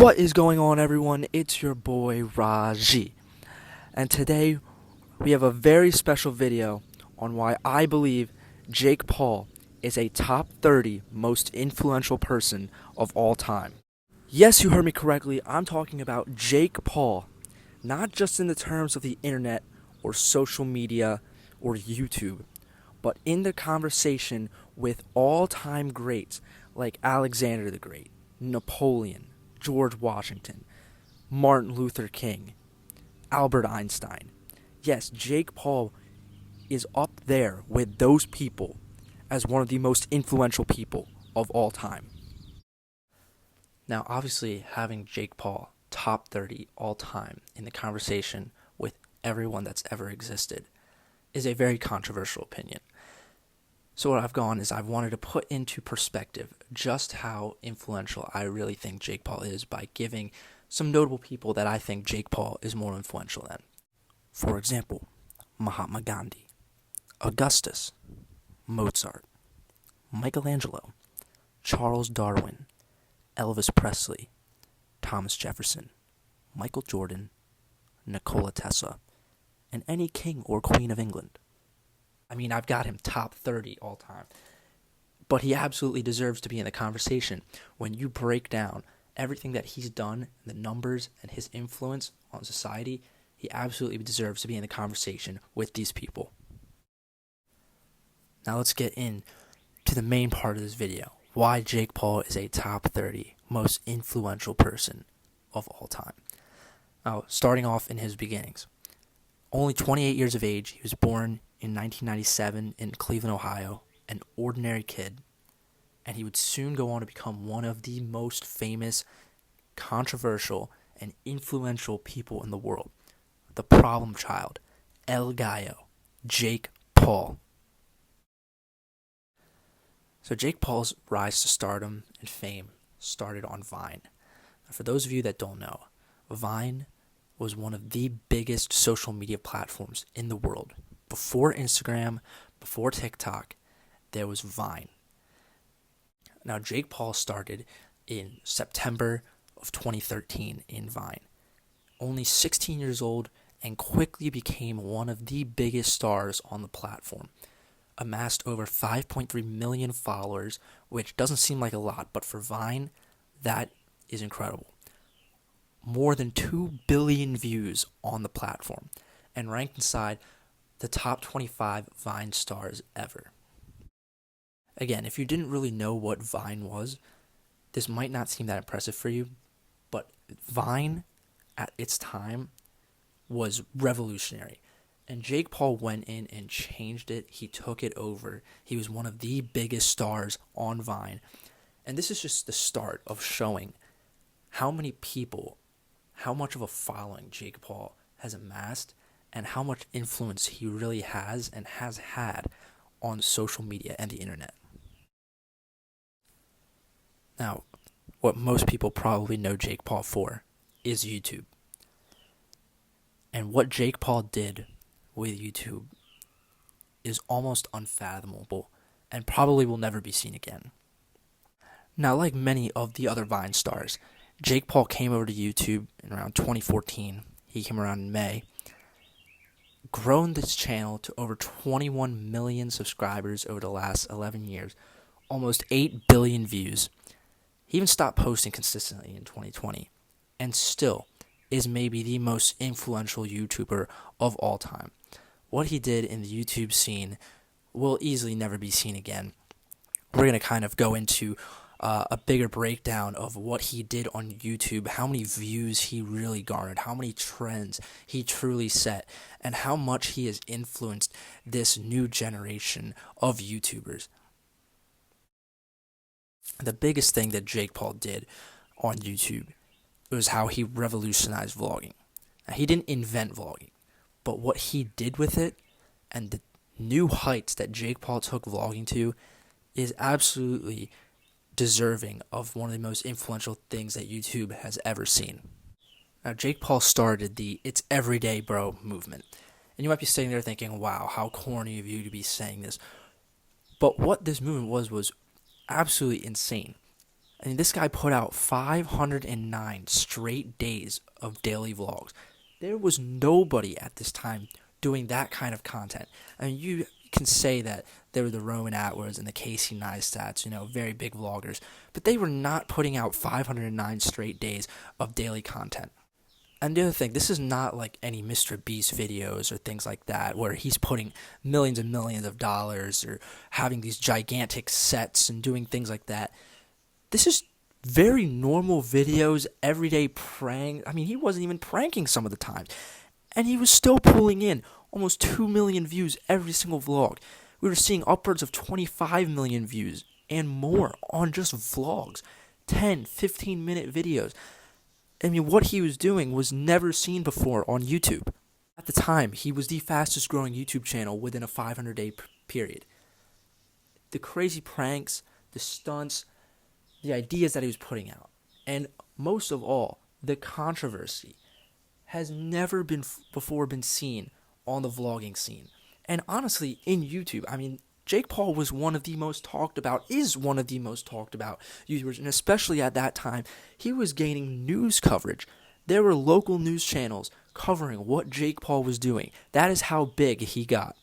What is going on, everyone? It's your boy Raji, and today we have a very special video on why I believe Jake Paul is a top 30 most influential person of all time. Yes, you heard me correctly. I'm talking about Jake Paul, not just in the terms of the internet or social media or YouTube, but in the conversation with all-time greats like Alexander the Great, Napoleon, George Washington, Martin Luther King, Albert Einstein. Yes, Jake Paul is up there with those people as one of the most influential people of all time. Now, obviously, having Jake Paul top 30 all time in the conversation with everyone that's ever existed is a very controversial opinion. So what I've gone is I've wanted to put into perspective just how influential I really think Jake Paul is by giving some notable people that I think Jake Paul is more influential than. For example, Mahatma Gandhi, Augustus, Mozart, Michelangelo, Charles Darwin, Elvis Presley, Thomas Jefferson, Michael Jordan, Nikola Tesla, and any king or queen of England. I mean, I've got him top 30 all time. But he absolutely deserves to be in the conversation when you break down everything that he's done, the numbers, and his influence on society. He absolutely deserves to be in the conversation with these people. Now let's get in to the main part of this video. Why Jake Paul is a top 30 most influential person of all time. Now, starting off in his beginnings. Only 28 years of age, he was born in 1997 in Cleveland, Ohio, an ordinary kid, and he would soon go on to become one of the most famous, controversial, and influential people in the world. The problem child, El Gallo, Jake Paul. So Jake Paul's rise to stardom and fame started on Vine. Now, for those of you that don't know, Vine was one of the biggest social media platforms in the world. Before Instagram, before TikTok, there was Vine. Now, Jake Paul started in September of 2013 in Vine. Only 16 years old and quickly became one of the biggest stars on the platform. Amassed over 5.3 million followers, which doesn't seem like a lot, but for Vine, that is incredible. More than 2 billion views on the platform, and ranked inside the top 25 Vine stars ever. Again, if you didn't really know what Vine was, this might not seem that impressive for you, but Vine at its time was revolutionary. And Jake Paul went in and changed it. He took it over. He was one of the biggest stars on Vine. And this is just the start of showing how many people, how much of a following Jake Paul has amassed, and how much influence he really has and has had on social media and the internet. Now, what most people probably know Jake Paul for is YouTube. And what Jake Paul did with YouTube is almost unfathomable and probably will never be seen again. Now, like many of the other Vine stars, Jake Paul came over to YouTube in around 2014. He came around in May. Grown this channel to over 21 million subscribers over the last 11 years, almost 8 billion views. He even stopped posting consistently in 2020, and still is maybe the most influential YouTuber of all time. What he did in the YouTube scene will easily never be seen again. We're going to kind of go into a bigger breakdown of what he did on YouTube, how many views he really garnered, how many trends he truly set, and how much he has influenced this new generation of YouTubers. The biggest thing that Jake Paul did on YouTube was how he revolutionized vlogging. Now, he didn't invent vlogging, but what he did with it and the new heights that Jake Paul took vlogging to is absolutely deserving of one of the most influential things that YouTube has ever seen. Now, Jake Paul started the "It's Everyday Bro" movement. And you might be sitting there thinking, wow, how corny of you to be saying this. But what this movement was absolutely insane. I mean, this guy put out 509 straight days of daily vlogs. There was nobody at this time doing that kind of content. I mean, you can say that they were the Roman Atwoods and the Casey Neistats, very big vloggers, but they were not putting out 509 straight days of daily content. And the other thing, this is not like any Mr. Beast videos or things like that where he's putting millions and millions of dollars or having these gigantic sets and doing things like that. This is very normal videos, everyday prank. I mean, he wasn't even pranking some of the time. And he was still pulling in almost 2 million views every single vlog. We were seeing upwards of 25 million views and more on just vlogs. 10, 15-minute videos. I mean, what he was doing was never seen before on YouTube. At the time, he was the fastest growing YouTube channel within a 500-day period. The crazy pranks, the stunts, the ideas that he was putting out, and most of all, the controversy has never before been seen on the vlogging scene. And honestly, in YouTube, I mean, Jake Paul was is one of the most talked about YouTubers, and especially at that time, he was gaining news coverage. There were local news channels covering what Jake Paul was doing. That is how big he got.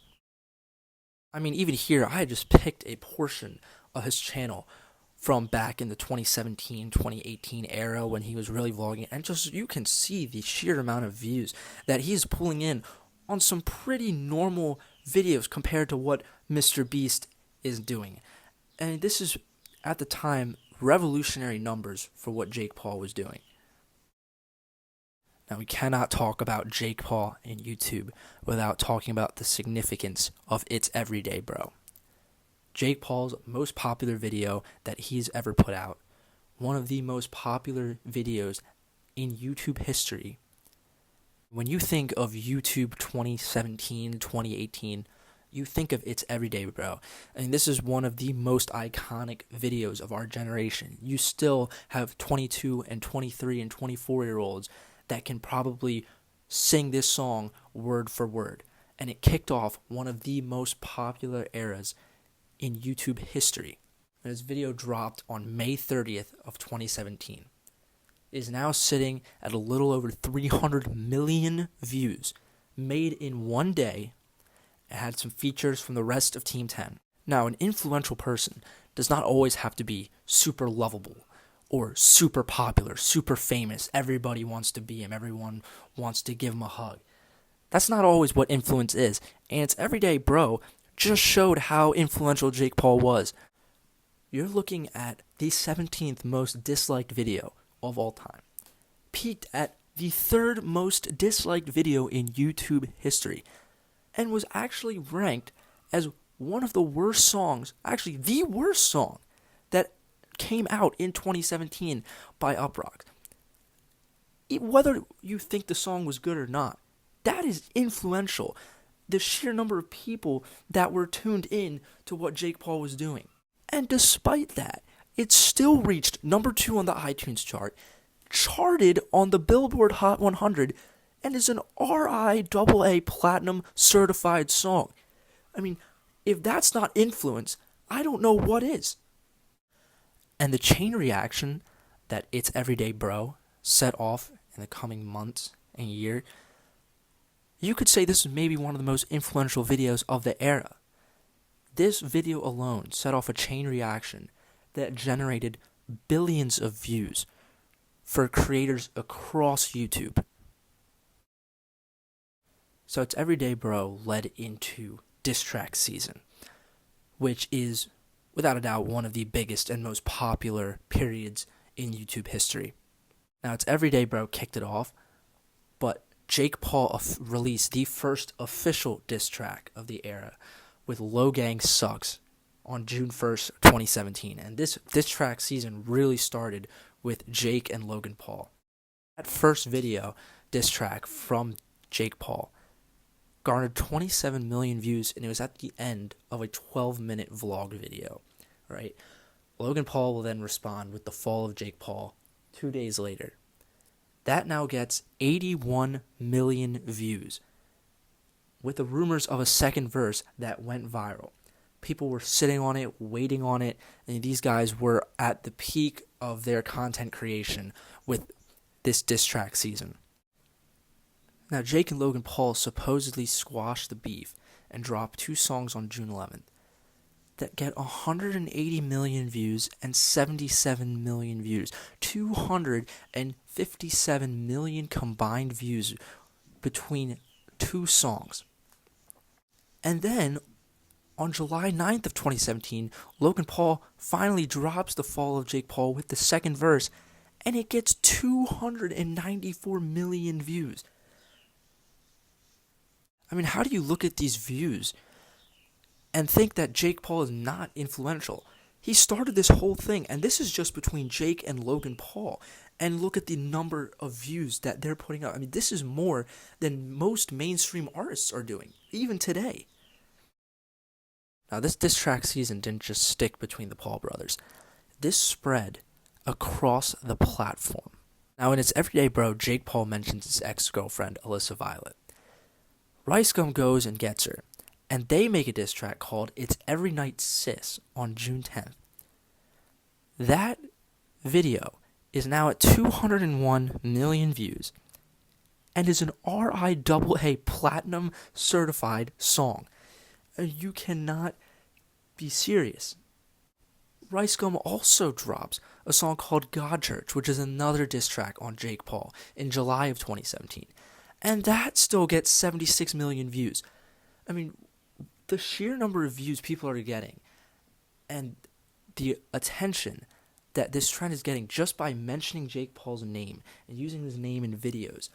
I mean, even here, I just picked a portion of his channel from back in the 2017, 2018 era when he was really vlogging, and just you can see the sheer amount of views that he's pulling in on some pretty normal videos compared to what Mr. Beast is doing. And this is, at the time, revolutionary numbers for what Jake Paul was doing. Now, we cannot talk about Jake Paul and YouTube without talking about the significance of It's Everyday Bro. Jake Paul's most popular video that he's ever put out, one of the most popular videos in YouTube history. When you think of YouTube 2017, 2018, you think of It's Everyday Bro. And this is one of the most iconic videos of our generation. You still have 22 and 23 and 24-year-olds that can probably sing this song word for word. And it kicked off one of the most popular eras in YouTube history. And this video dropped on May 30th of 2017. It is now sitting at a little over 300 million views, made in one day. It had some features from the rest of Team 10. Now, an influential person does not always have to be super lovable or super popular, super famous. Everybody wants to be him. Everyone wants to give him a hug. That's not always what influence is. And It's Everyday Bro just showed how influential Jake Paul was. You're looking at the 17th most disliked video of all time. Peaked at the 3rd most disliked video in YouTube history. And was actually ranked as one of the worst songs, actually the worst song, that came out in 2017 by Uproxx. Whether you think the song was good or not, that is influential. The sheer number of people that were tuned in to what Jake Paul was doing. And despite that, it still reached number 2 on the iTunes chart, charted on the Billboard Hot 100, and is an RIAA Platinum certified song. I mean, if that's not influence, I don't know what is. And the chain reaction that It's Everyday Bro set off in the coming months and year, you could say this is maybe one of the most influential videos of the era. This video alone set off a chain reaction that generated billions of views for creators across YouTube. So It's Everyday Bro led into diss track season, which is, without a doubt, one of the biggest and most popular periods in YouTube history. Now, It's Everyday Bro kicked it off, but Jake Paul released the first official diss track of the era with Logang Sucks on June 1st, 2017. And this diss track season really started with Jake and Logan Paul. That first video diss track from Jake Paul garnered 27 million views, and it was at the end of a 12-minute vlog video, right? Logan Paul will then respond with The Fall of Jake Paul 2 days later. That now gets 81 million views, with the rumors of a second verse that went viral. People were sitting on it, waiting on it, and these guys were at the peak of their content creation with this diss track season. Now, Jake and Logan Paul supposedly squashed the beef and dropped 2 songs on June 11th that get 180 million views and 77 million views. 257 million combined views between 2 songs. And then, on July 9th of 2017, Logan Paul finally drops The Fall of Jake Paul with the second verse, and it gets 294 million views. I mean, how do you look at these views and think that Jake Paul is not influential? He started this whole thing, and this is just between Jake and Logan Paul. And look at the number of views that they're putting out. I mean, this is more than most mainstream artists are doing, even today. Now, this diss track season didn't just stick between the Paul brothers. This spread across the platform. Now, in its Everyday Bro, Jake Paul mentions his ex-girlfriend, Alyssa Violet. RiceGum goes and gets her, and they make a diss track called It's Every Night Sis on June 10th. That video is now at 201 million views and is an RIAA Platinum certified song. You cannot be serious. RiceGum also drops a song called God Church, which is another diss track on Jake Paul, in July of 2017. And that still gets 76 million views. I mean, the sheer number of views people are getting and the attention that this trend is getting just by mentioning Jake Paul's name and using his name in videos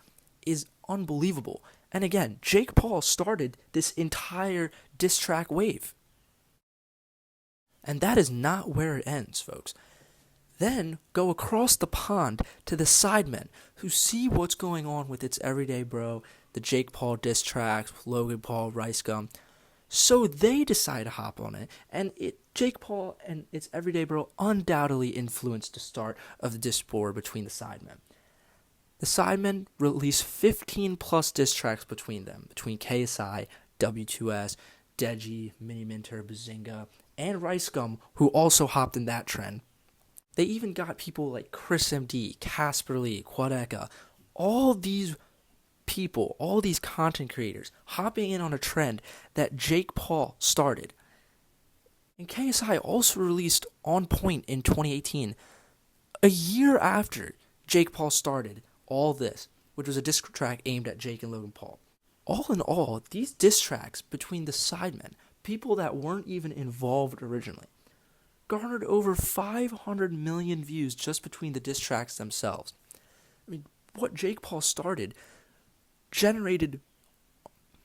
is unbelievable. And again, Jake Paul started this entire diss track wave. And that is not where it ends, folks. Then go across the pond to the Sidemen, who see what's going on with It's Everyday Bro, the Jake Paul diss tracks, Logan Paul, RiceGum. So they decide to hop on it, and Jake Paul and It's Everyday Bro undoubtedly influenced the start of the diss war between the Sidemen. The Sidemen released 15 plus diss tracks between them, between KSI, W2S, Deji, Mini Minter, Bazinga, and RiceGum, who also hopped in that trend. They even got people like Chris MD, Casper Lee, Quadeka, all these people, all these content creators hopping in on a trend that Jake Paul started. And KSI also released On Point in 2018, a year after Jake Paul started all this, which was a diss track aimed at Jake and Logan Paul. All in all, these diss tracks between the Sidemen, people that weren't even involved originally, garnered over 500 million views just between the diss tracks themselves. I mean, what Jake Paul started generated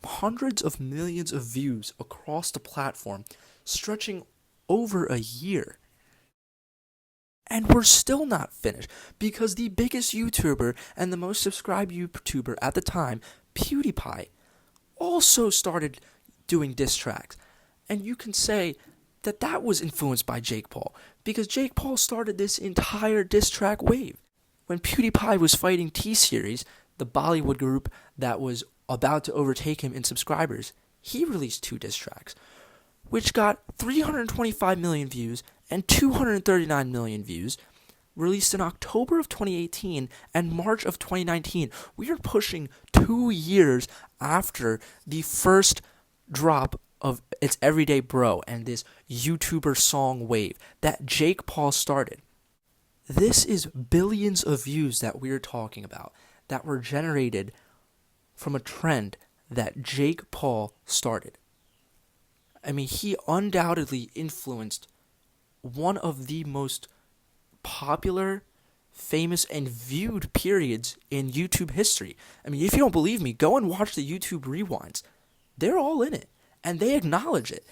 hundreds of millions of views across the platform, stretching over a year. And we're still not finished, because the biggest YouTuber and the most subscribed YouTuber at the time, PewDiePie, also started doing diss tracks. And you can say that was influenced by Jake Paul, because Jake Paul started this entire diss track wave. When PewDiePie was fighting T-Series, the Bollywood group that was about to overtake him in subscribers, he released 2 diss tracks, which got 325 million views and 239 million views, released in October of 2018 and March of 2019. We are pushing 2 years after the first drop of It's Everyday Bro and this YouTuber song wave that Jake Paul started. This is billions of views that we're talking about that were generated from a trend that Jake Paul started. I mean, he undoubtedly influenced one of the most popular, famous, and viewed periods in YouTube history. I mean, if you don't believe me, go and watch the YouTube rewinds. They're all in it, and they acknowledge it.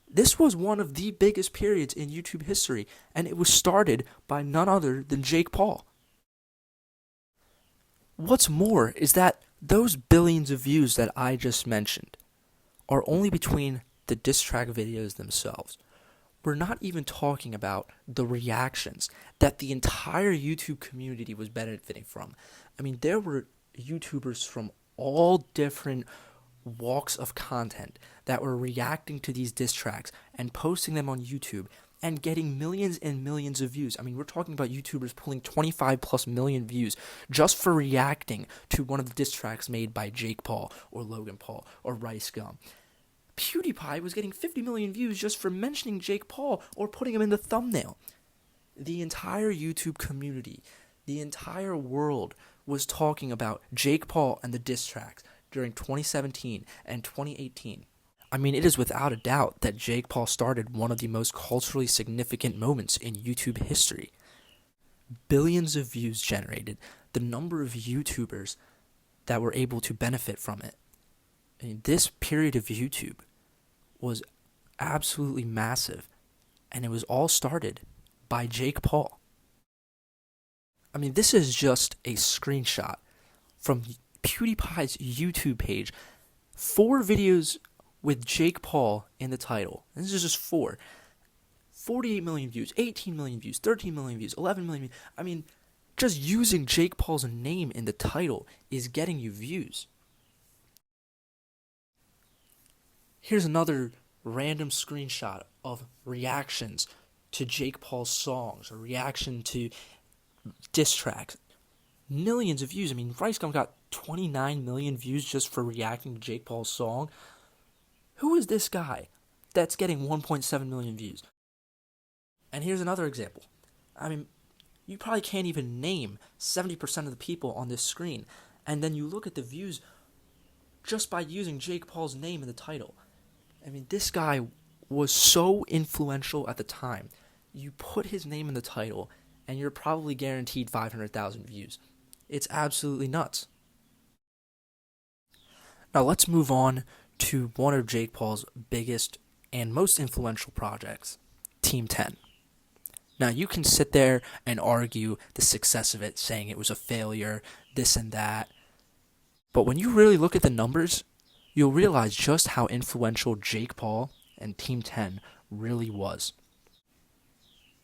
This was one of the biggest periods in YouTube history, and it was started by none other than Jake Paul. What's more is that those billions of views that I just mentioned are only between the diss track videos themselves. We're not even talking about the reactions that the entire YouTube community was benefiting from. I mean, there were YouTubers from all different walks of content that were reacting to these diss tracks and posting them on YouTube and getting millions and millions of views. I mean, we're talking about YouTubers pulling 25 plus million views just for reacting to one of the diss tracks made by Jake Paul or Logan Paul or Rice Gum. PewDiePie was getting 50 million views just for mentioning Jake Paul or putting him in the thumbnail. The entire YouTube community, the entire world was talking about Jake Paul and the diss tracks during 2017 and 2018. I mean, it is without a doubt that Jake Paul started one of the most culturally significant moments in YouTube history. Billions of views generated, the number of YouTubers that were able to benefit from it. I mean, this period of YouTube was absolutely massive, and it was all started by Jake Paul. I mean, this is just a screenshot from PewDiePie's YouTube page. 4 videos with Jake Paul in the title. This is just 4. 48 million views, 18 million views, 13 million views, 11 million views. I mean, just using Jake Paul's name in the title is getting you views. Here's another random screenshot of reactions to Jake Paul's songs or reaction to diss tracks. Millions of views. I mean, Rice Gum got 29 million views just for reacting to Jake Paul's song. Who is this guy that's getting 1.7 million views? And here's another example. I mean, you probably can't even name 70% of the people on this screen. And then you look at the views just by using Jake Paul's name in the title. I mean, this guy was so influential at the time. You put his name in the title, and you're probably guaranteed 500,000 views. It's absolutely nuts. Now let's move on to one of Jake Paul's biggest and most influential projects, Team 10. Now you can sit there and argue the success of it, saying it was a failure, this and that. But when you really look at the numbers, you'll realize just how influential Jake Paul and Team 10 really was.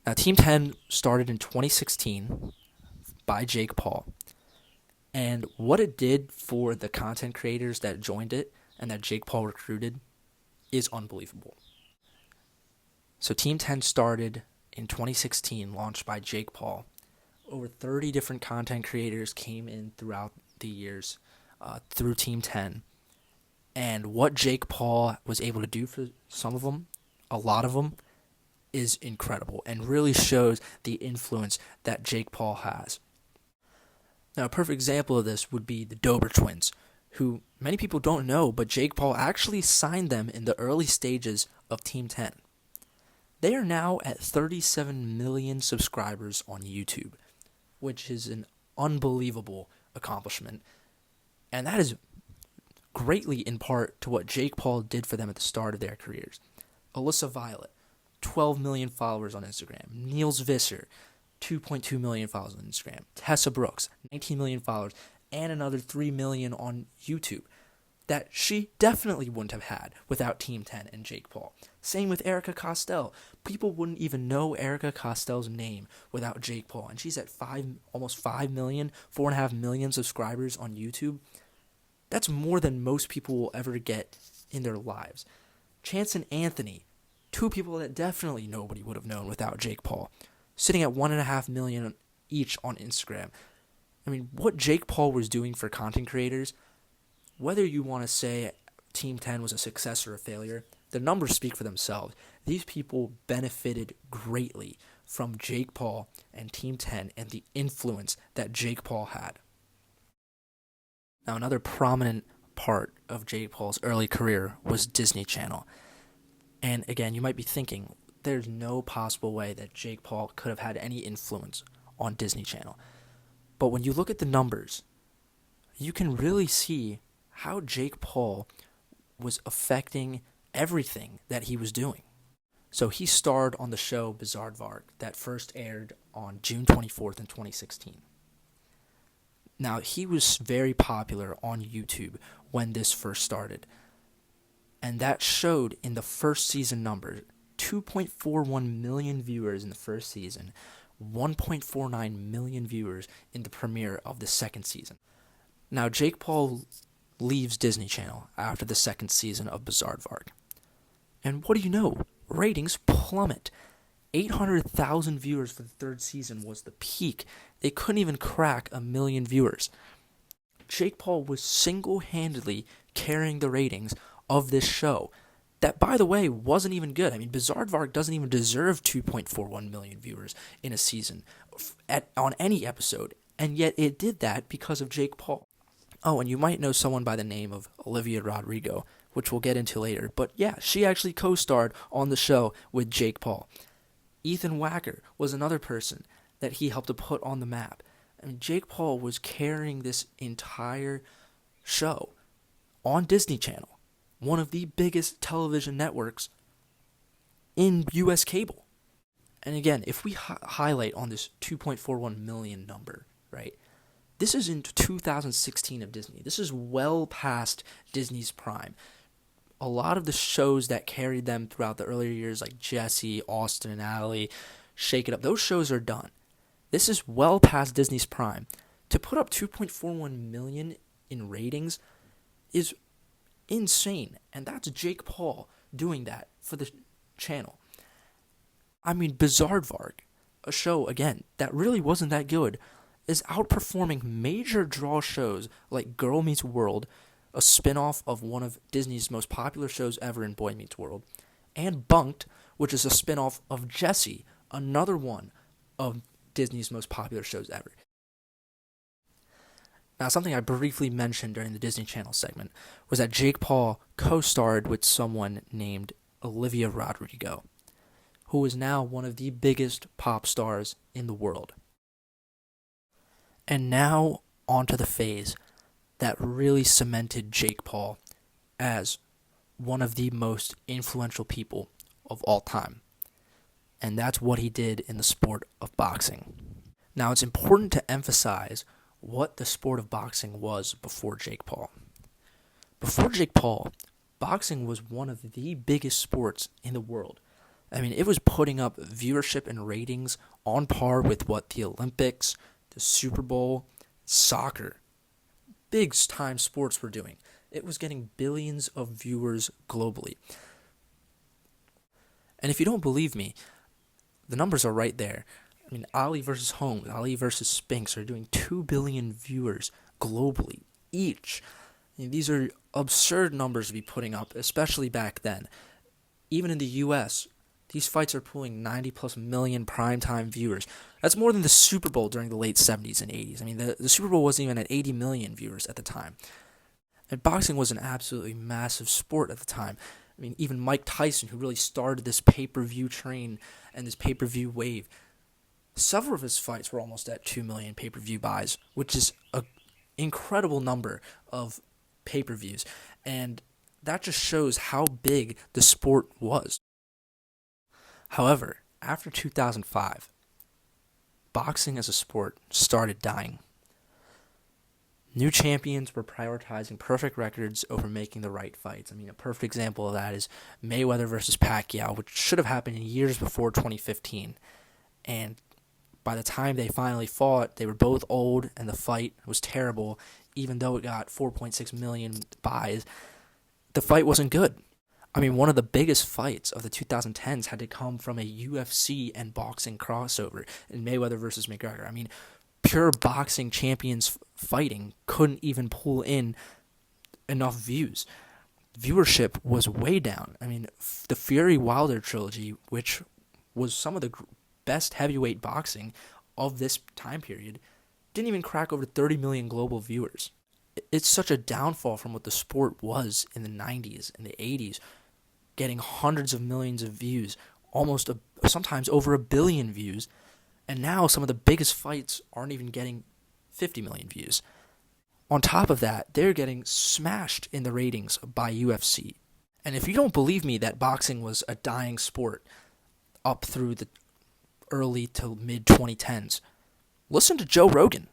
Now, Team 10 started in 2016 by Jake Paul. And what it did for the content creators that joined it and that Jake Paul recruited is unbelievable. So Team 10 started in 2016, launched by Jake Paul. Over 30 different content creators came in throughout the years through Team 10. And what Jake Paul was able to do for some of them, a lot of them, is incredible and really shows the influence that Jake Paul has. Now, a perfect example of this would be the Dober twins, who many people don't know, but Jake Paul actually signed them in the early stages of Team 10. They are now at 37 million subscribers on YouTube, which is an unbelievable accomplishment. And that is greatly in part to what Jake Paul did for them at the start of their careers. Alyssa Violet, 12 million followers on Instagram. Niels Visser, 2.2 million followers on Instagram. Tessa Brooks, 19 million followers, and another 3 million on YouTube that she definitely wouldn't have had without Team 10 and Jake Paul. Same with Erica Costell. People wouldn't even know Erica Costell's name without Jake Paul, and she's at almost 5 million, 4.5 million subscribers on YouTube. That's more than most people will ever get in their lives. Chance and Anthony, 2 people that definitely nobody would have known without Jake Paul, sitting at 1.5 million each on Instagram. I mean, what Jake Paul was doing for content creators, whether you want to say Team 10 was a success or a failure, the numbers speak for themselves. These people benefited greatly from Jake Paul and Team 10 and the influence that Jake Paul had. Now, another prominent part of Jake Paul's early career was Disney Channel. And again, you might be thinking, there's no possible way that Jake Paul could have had any influence on Disney Channel. But when you look at the numbers, you can really see how Jake Paul was affecting everything that he was doing. So he starred on the show Bizaardvark that first aired on June 24th in 2016. Now, he was very popular on YouTube when this first started. And that showed in the first season numbers, 2.41 million viewers in the first season, 1.49 million viewers in the premiere of the second season. Now, Jake Paul leaves Disney Channel after the second season of Bizaardvark. And what do you know? Ratings plummet. 800,000 viewers for the third season was the peak. They couldn't even crack 1 million viewers. Jake Paul was single-handedly carrying the ratings of this show. That, by the way, wasn't even good. I mean, Bizaardvark doesn't even deserve 2.41 million viewers in a season on any episode, and yet it did that because of Jake Paul. Oh, and you might know someone by the name of Olivia Rodrigo, which we'll get into later, but yeah, she actually co-starred on the show with Jake Paul. Ethan Wacker was another person that he helped to put on the map. I mean, Jake Paul was carrying this entire show on Disney Channel, one of the biggest television networks in U.S. cable. And again, if we highlight on this 2.41 million number, right, this is in 2016 of Disney. This is well past Disney's prime. A lot of the shows that carried them throughout the earlier years, like Jessie, Austin and Ally, Shake It Up, those shows are done. This is well past Disney's prime. To put up 2.41 million in ratings is insane, and that's Jake Paul doing that for the channel. I mean, Bizaardvark, a show, again, that really wasn't that good, is outperforming major draw shows like Girl Meets World, a spin-off of one of Disney's most popular shows ever in Boy Meets World, and Bunked, which is a spin-off of Jessie, another one of Disney's most popular shows ever. Now, something I briefly mentioned during the Disney Channel segment was that Jake Paul co-starred with someone named Olivia Rodrigo, who is now one of the biggest pop stars in the world. And now, onto the phase that really cemented Jake Paul as one of the most influential people of all time. And that's what he did in the sport of boxing. Now, it's important to emphasize what the sport of boxing was before Jake Paul. Before Jake Paul, boxing was one of the biggest sports in the world. I mean, it was putting up viewership and ratings on par with what the Olympics, the Super Bowl, soccer, big-time sports were doing. It was getting billions of viewers globally. And if you don't believe me, the numbers are right there. I mean, Ali versus Holmes, Ali versus Spinks are doing 2 billion viewers globally each. I mean, these are absurd numbers to be putting up, especially back then. Even in the U.S., these fights are pulling 90-plus million primetime viewers. That's more than the Super Bowl during the late 70s and 80s. I mean, the Super Bowl wasn't even at 80 million viewers at the time. And boxing was an absolutely massive sport at the time. I mean, even Mike Tyson, who really started this pay-per-view train and this pay-per-view wave, several of his fights were almost at 2 million pay-per-view buys, which is an incredible number of pay-per-views. And that just shows how big the sport was. However, after 2005, boxing as a sport started dying. New champions were prioritizing perfect records over making the right fights. I mean, a perfect example of that is Mayweather versus Pacquiao, which should have happened years before 2015. And by the time they finally fought, they were both old, and the fight was terrible. Even though it got 4.6 million buys, the fight wasn't good. I mean, one of the biggest fights of the 2010s had to come from a UFC and boxing crossover in Mayweather versus McGregor. I mean, pure boxing champions fighting couldn't even pull in enough views. Viewership was way down. I mean, the Fury Wilder trilogy, which was some of the best heavyweight boxing of this time period, didn't even crack over 30 million global viewers. It's such a downfall from what the sport was in the 90s and the 80s, getting hundreds of millions of views, sometimes over 1 billion views, and now some of the biggest fights aren't even getting 50 million views. On top of that, they're getting smashed in the ratings by UFC. And if you don't believe me that boxing was a dying sport up through the early to mid-2010s, listen to Joe Rogan.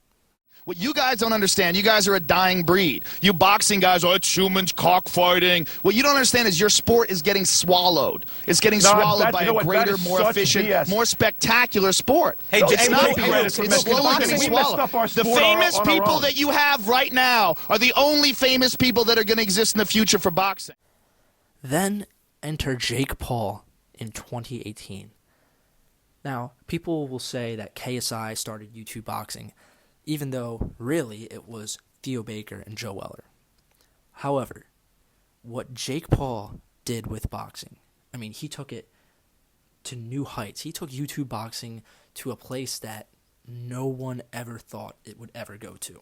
What you guys don't understand, you guys are a dying breed. You boxing guys, oh, it's humans cockfighting. What you don't understand is your sport is getting swallowed. It's getting swallowed by a greater, more efficient, BS. More spectacular sport. Hey, it's not BS. It's slowly getting swallowed. The famous people that you have right now are the only famous people that are going to exist in the future for boxing. Then enter Jake Paul in 2018. Now, people will say that KSI started YouTube boxing, even though really it was Theo Baker and Joe Weller. However, what Jake Paul did with boxing, I mean, he took it to new heights. He took YouTube boxing to a place that no one ever thought it would ever go to.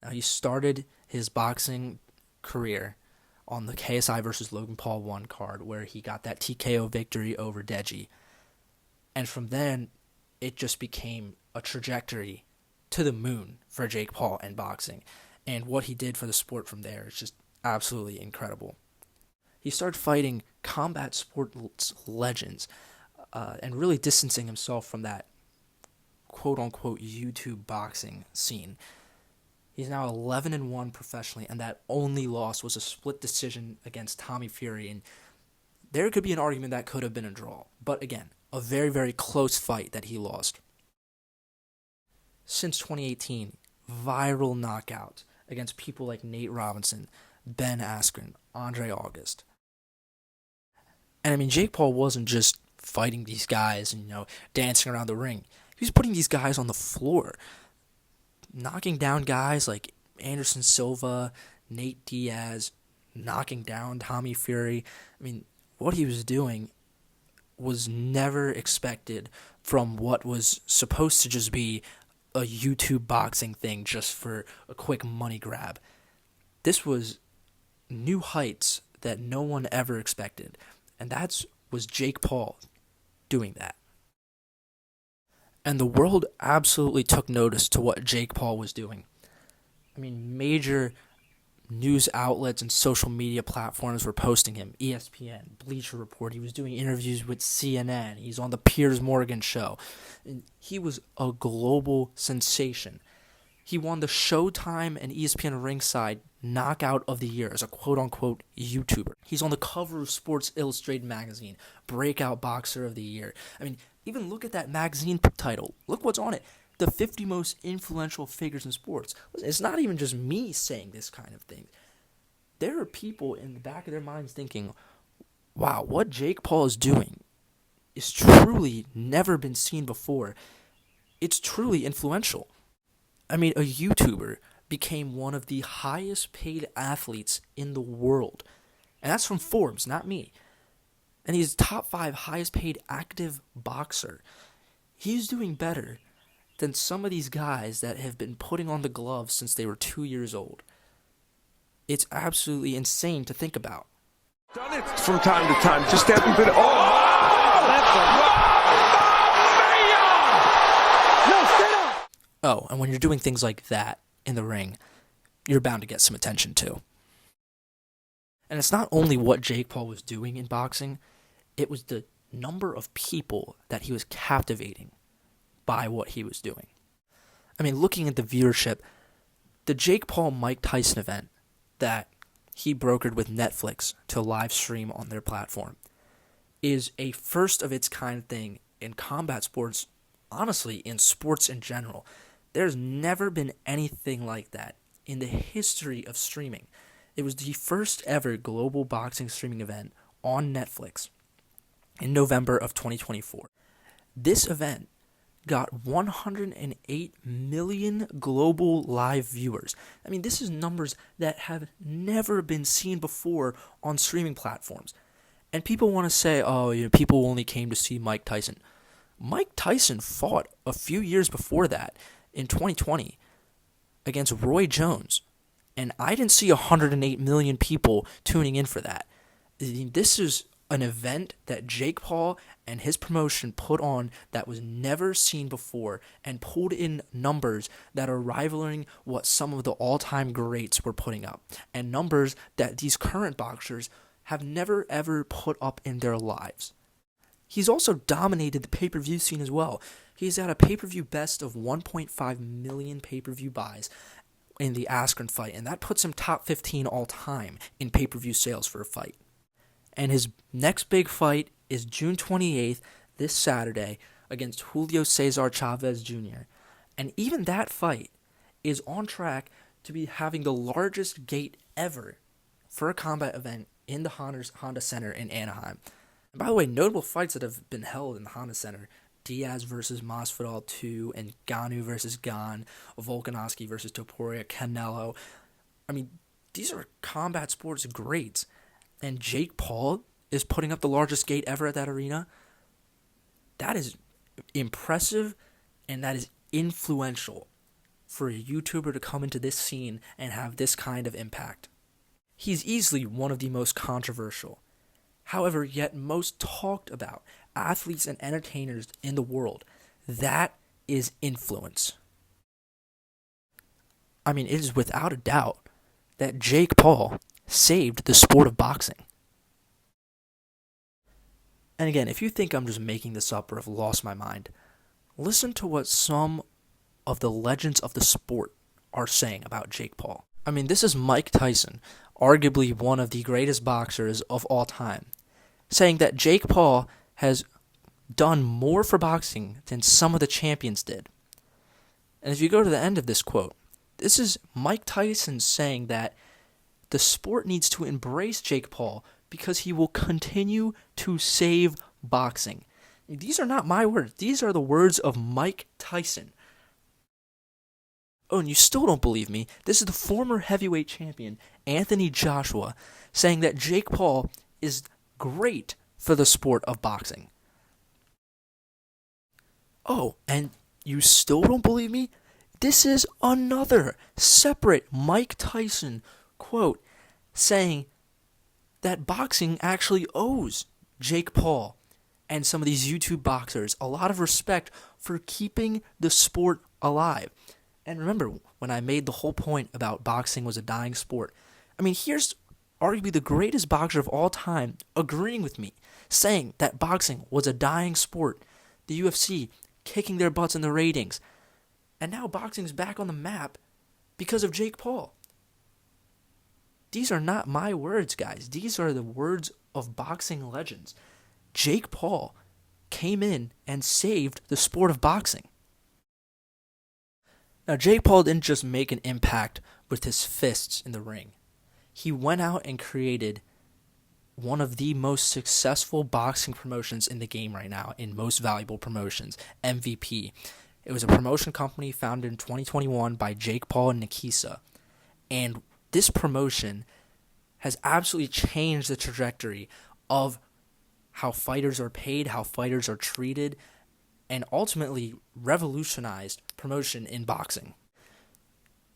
Now, he started his boxing career on the KSI versus Logan Paul 1 card, where he got that TKO victory over Deji. And from then, it just became a trajectory to the moon for Jake Paul and boxing. And what he did for the sport from there is just absolutely incredible. He started fighting combat sports legends and really distancing himself from that quote-unquote YouTube boxing scene. He's now 11-1 professionally, and that only loss was a split decision against Tommy Fury. And there could be an argument that could have been a draw. But again, a very, very close fight that he lost. Since 2018, viral knockouts against people like Nate Robinson, Ben Askren, Andre August. And I mean, Jake Paul wasn't just fighting these guys and, dancing around the ring. He was putting these guys on the floor, knocking down guys like Anderson Silva, Nate Diaz, knocking down Tommy Fury. I mean, what he was doing was never expected from what was supposed to just be a YouTube boxing thing just for a quick money grab. This was new heights that no one ever expected, and that was Jake Paul doing that. And the world absolutely took notice to what Jake Paul was doing. I mean, major news outlets and social media platforms were posting him. ESPN, Bleacher Report. He was doing interviews with CNN. He's on the Piers Morgan show. And he was a global sensation. He won the Showtime and ESPN Ringside Knockout of the Year as a quote-unquote YouTuber. He's on the cover of Sports Illustrated magazine, Breakout Boxer of the Year. I mean, even look at that magazine title. Look what's on it. The 50 most influential figures in sports. It's not even just me saying this kind of thing. There are people in the back of their minds thinking, wow, what Jake Paul is doing is truly never been seen before. It's truly influential. I mean, a YouTuber became one of the highest paid athletes in the world. And that's from Forbes, not me. And he's top 5 highest paid active boxer. He's doing better than some of these guys that have been putting on the gloves since they were 2 years old. It's absolutely insane to think about. Done it from time to time, just haven't been. Oh, and when you're doing things like that in the ring, you're bound to get some attention too. And it's not only what Jake Paul was doing in boxing, it was the number of people that he was captivating by what he was doing. I mean, looking at the viewership, the Jake Paul-Mike Tyson event that he brokered with Netflix to live stream on their platform is a first of its kind thing in combat sports, honestly, in sports in general. There's never been anything like that in the history of streaming. It was the first ever global boxing streaming event on Netflix in November of 2024. This event got 108 million global live viewers. I mean, this is numbers that have never been seen before on streaming platforms. And people want to say, people only came to see Mike Tyson. Mike Tyson fought a few years before that in 2020 against Roy Jones. And I didn't see 108 million people tuning in for that. This is an event that Jake Paul and his promotion put on that was never seen before and pulled in numbers that are rivaling what some of the all-time greats were putting up, and numbers that these current boxers have never ever put up in their lives. He's also dominated the pay-per-view scene as well. He's at a pay-per-view best of 1.5 million pay-per-view buys in the Askren fight, and that puts him top 15 all-time in pay-per-view sales for a fight. And his next big fight is June 28th, this Saturday, against Julio Cesar Chavez Jr. And even that fight is on track to be having the largest gate ever for a combat event in the Honda Center in Anaheim. And by the way, notable fights that have been held in the Honda Center Diaz versus Masvidal 2, and Ngannou versus Gane, Volkanovski versus Topuria, Canelo. I mean, these are combat sports greats. And Jake Paul is putting up the largest gate ever at that arena. That is impressive, and that is influential for a YouTuber to come into this scene and have this kind of impact. He's easily one of the most controversial, however, yet most talked about athletes and entertainers in the world. That is influence. I mean, it is without a doubt that Jake Paul saved the sport of boxing. And again, if you think I'm just making this up or have lost my mind, listen to what some of the legends of the sport are saying about Jake Paul. I mean, this is Mike Tyson, arguably one of the greatest boxers of all time, saying that Jake Paul has done more for boxing than some of the champions did. And if you go to the end of this quote, this is Mike Tyson saying that the sport needs to embrace Jake Paul because he will continue to save boxing. These are not my words. These are the words of Mike Tyson. Oh, and you still don't believe me? This is the former heavyweight champion, Anthony Joshua, saying that Jake Paul is great for the sport of boxing. Oh, and you still don't believe me? This is another separate Mike Tyson quote saying that boxing actually owes Jake Paul and some of these YouTube boxers a lot of respect for keeping the sport alive. And remember, when I made the whole point about boxing was a dying sport, I mean, here's arguably the greatest boxer of all time agreeing with me, saying that boxing was a dying sport. The UFC kicking their butts in the ratings. And now boxing's back on the map because of Jake Paul. These are not my words, guys. These are the words of boxing legends. Jake Paul came in and saved the sport of boxing. Now, Jake Paul didn't just make an impact with his fists in the ring. He went out and created one of the most successful boxing promotions in the game right now, in Most Valuable Promotions, MVP. It was a promotion company founded in 2021 by Jake Paul and Nikisa. And this promotion has absolutely changed the trajectory of how fighters are paid, how fighters are treated, and ultimately revolutionized promotion in boxing.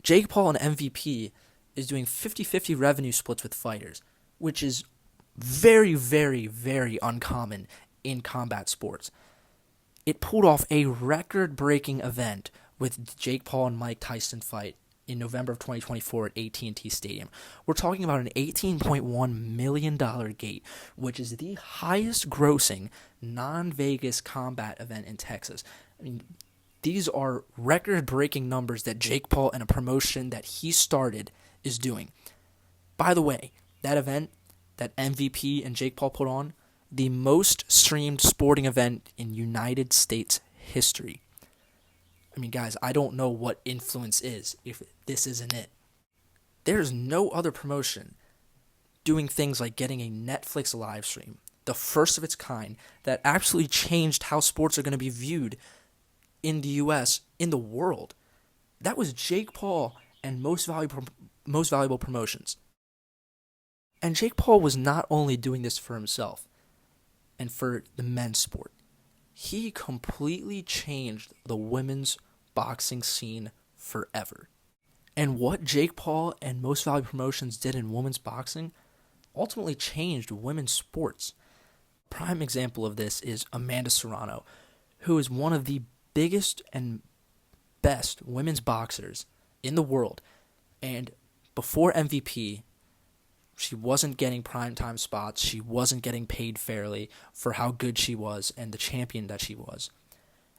Jake Paul and MVP is doing 50-50 revenue splits with fighters, which is very, very, very uncommon in combat sports. It pulled off a record-breaking event with the Jake Paul and Mike Tyson fight in November of 2024 at AT&T Stadium. We're talking about an $18.1 million gate, which is the highest grossing non-Vegas combat event in Texas. I mean, these are record-breaking numbers that Jake Paul and a promotion that he started is doing. By the way, that event that MVP and Jake Paul put on, the most streamed sporting event in United States history. I mean, guys, I don't know what influence is if this isn't it. There's no other promotion doing things like getting a Netflix live stream, the first of its kind, that absolutely changed how sports are going to be viewed in the U.S., in the world. That was Jake Paul and Most Valuable Promotions. And Jake Paul was not only doing this for himself and for the men's sport. He completely changed the women's boxing scene forever. And what Jake Paul and Most Valuable Promotions did in women's boxing ultimately changed women's sports. Prime example of this is Amanda Serrano, who is one of the biggest and best women's boxers in the world. And before MVP, she wasn't getting primetime spots. She wasn't getting paid fairly for how good she was and the champion that she was.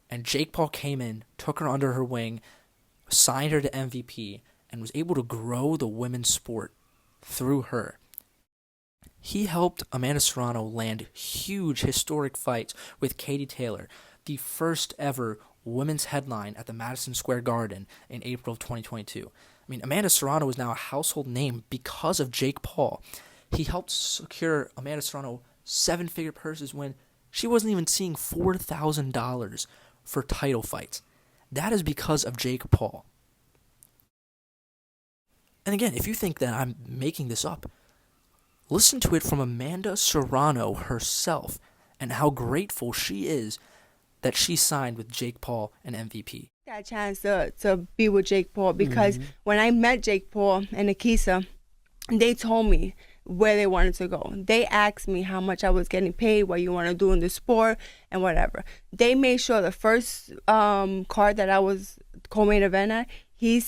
And Jake Paul came in, took her under her wing, signed her to MVP, and was able to grow the women's sport through her. He helped Amanda Serrano land huge historic fights with Katie Taylor, the first ever women's headline at the Madison Square Garden in April of 2022. I mean, Amanda Serrano is now a household name because of Jake Paul. He helped secure Amanda Serrano 7-figure purses when She wasn't even seeing $4,000 for title fights. That is because of Jake Paul. And again, if you think that I'm making this up, listen to it from Amanda Serrano herself and how grateful she is that she signed with Jake Paul and MVP. Got a chance to be with Jake Paul because when I met Jake Paul and Nikisa, they told me where they wanted to go. They asked me how much I was getting paid, what you want to do in the sport, and whatever. They made sure the first card that I was co-main event at, he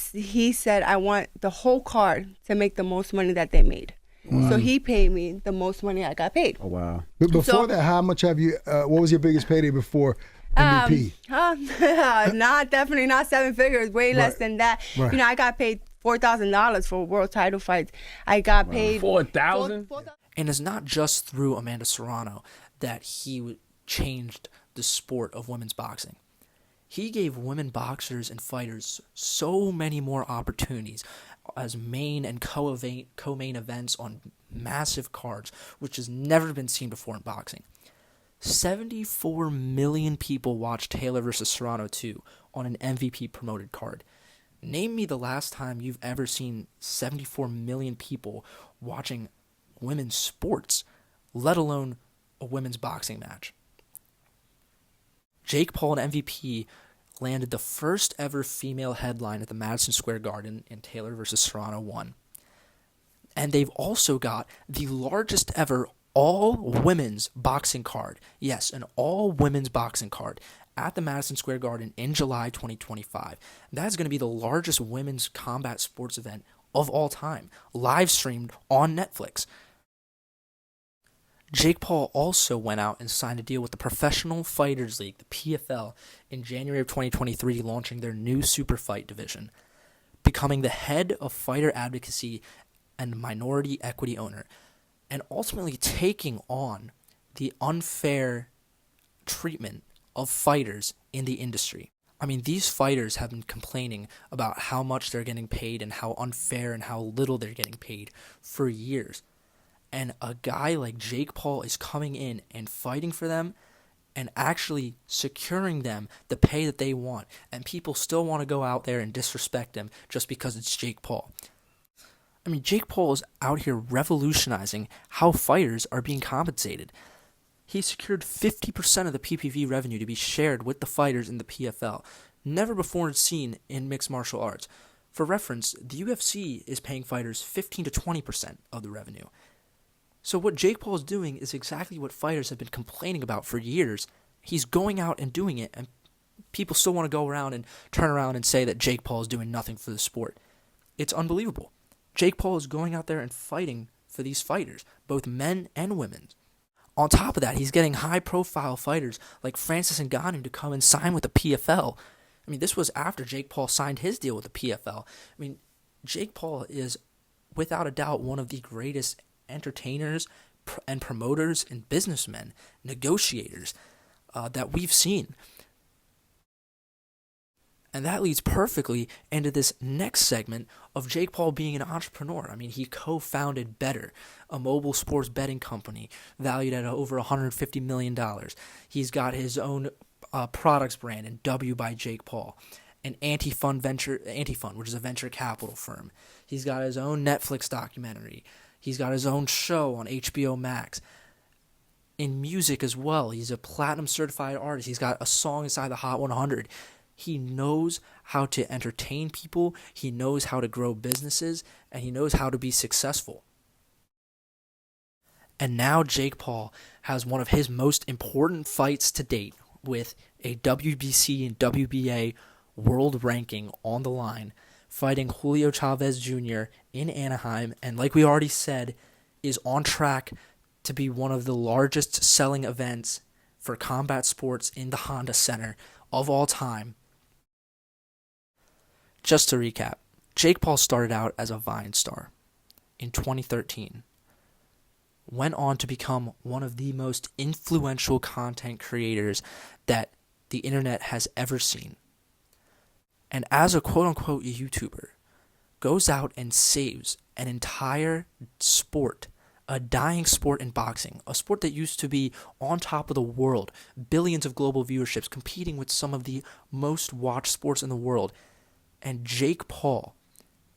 said, I want the whole card to make the most money that they made. Wow. So he paid me the most money I got paid. Oh, wow. But before that, how much have you, what was your biggest payday before MVP? Definitely not 7 figures, way less than that. Right. You know, I got paid $4,000 for world title fights. I got paid $4,000? And it's not just through Amanda Serrano that he changed the sport of women's boxing. He gave women boxers and fighters so many more opportunities as main and co-main events on massive cards, which has never been seen before in boxing. 74 million people watched Taylor versus Serrano 2 on an MVP promoted card. Name me the last time you've ever seen 74 million people watching women's sports, let alone a women's boxing match. Jake Paul and MVP landed the first ever female headline at the Madison Square Garden in Taylor versus Serrano 1. And they've also got the largest ever all-women's boxing card. Yes, an all-women's boxing card at the Madison Square Garden in July 2025. That's going to be the largest women's combat sports event of all time, live streamed on Netflix. Jake Paul also went out and signed a deal with the Professional Fighters League, the PFL, in January of 2023, launching their new super fight division, becoming the head of fighter advocacy and minority equity owner, and ultimately taking on the unfair treatment of fighters in the industry. I mean, these fighters have been complaining about how much they're getting paid and how unfair and how little they're getting paid for years. And a guy like Jake Paul is coming in and fighting for them and actually securing them the pay that they want. And people still want to go out there and disrespect him just because it's Jake Paul. I mean, Jake Paul is out here revolutionizing how fighters are being compensated. He secured 50% of the PPV revenue to be shared with the fighters in the PFL, never before seen in mixed martial arts. For reference, the UFC is paying fighters 15 to 20% of the revenue. So what Jake Paul is doing is exactly what fighters have been complaining about for years. He's going out and doing it, and people still want to go around and turn around and say that Jake Paul is doing nothing for the sport. It's unbelievable. Jake Paul is going out there and fighting for these fighters, both men and women. On top of that, he's getting high-profile fighters like Francis Ngannou to come and sign with the PFL. I mean, this was after Jake Paul signed his deal with the PFL. I mean, Jake Paul is, without a doubt, one of the greatest entertainers and promoters and businessmen, negotiators that we've seen. And that leads perfectly into this next segment of Jake Paul being an entrepreneur. I mean, he co-founded Betr, a mobile sports betting company valued at over $150 million. He's got his own products brand in W by Jake Paul, an Antifund, which is a venture capital firm. He's got his own Netflix documentary. He's got his own show on HBO Max. In music as well, he's a platinum certified artist. He's got a song inside the Hot 100. He knows how to entertain people, he knows how to grow businesses, and he knows how to be successful. And now Jake Paul has one of his most important fights to date with a WBC and WBA world ranking on the line, fighting Julio Chavez Jr. in Anaheim, and like we already said, is on track to be one of the largest selling events for combat sports in the Honda Center of all time. Just to recap, Jake Paul started out as a Vine star in 2013, went on to become one of the most influential content creators that the internet has ever seen. And as a quote-unquote YouTuber, goes out and saves an entire sport a dying sport in boxing, a sport that used to be on top of the world, billions of global viewerships, competing with some of the most watched sports in the world. And Jake Paul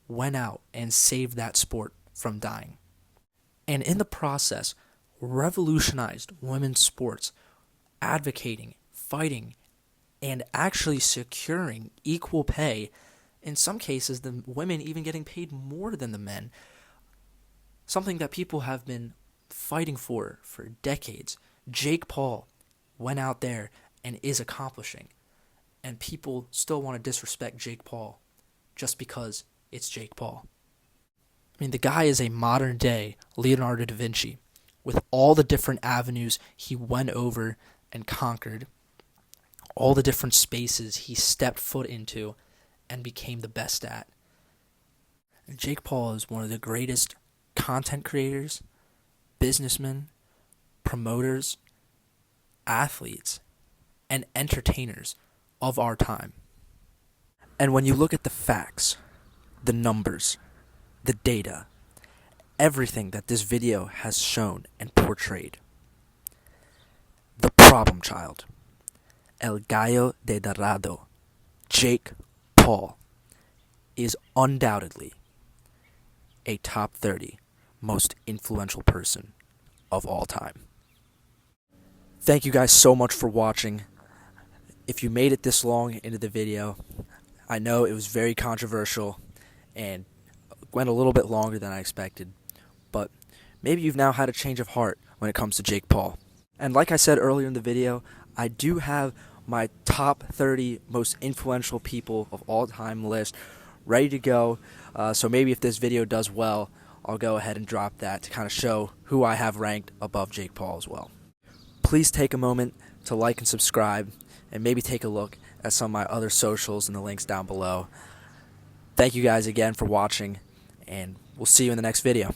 went out and saved that sport from dying. And in the process, revolutionized women's sports, advocating, fighting, and actually securing equal pay. In some cases, the women even getting paid more than the men. Something that people have been fighting for decades. Jake Paul went out there and is accomplishing. And people still want to disrespect Jake Paul just because it's Jake Paul. I mean, the guy is a modern day Leonardo da Vinci with all the different avenues he went over and conquered, all the different spaces he stepped foot into and became the best at. And Jake Paul is one of the greatest content creators, businessmen, promoters, athletes, and entertainers of our time. And when you look at the facts, the numbers, the data, everything that this video has shown and portrayed, the problem child, El Gallo de Dorado, Jake Paul, is undoubtedly a top 30 most influential person of all time. Thank you guys so much for watching. If you made it this long into the video, I know it was very controversial and went a little bit longer than I expected, but maybe you've now had a change of heart when it comes to Jake Paul. And like I said earlier in the video, I do have my top 30 most influential people of all time list ready to go. So maybe if this video does well, I'll go ahead and drop that to kind of show who I have ranked above Jake Paul as well. Please take a moment to like and subscribe, and maybe take a look at some of my other socials in the links down below. Thank you guys again for watching, and we'll see you in the next video.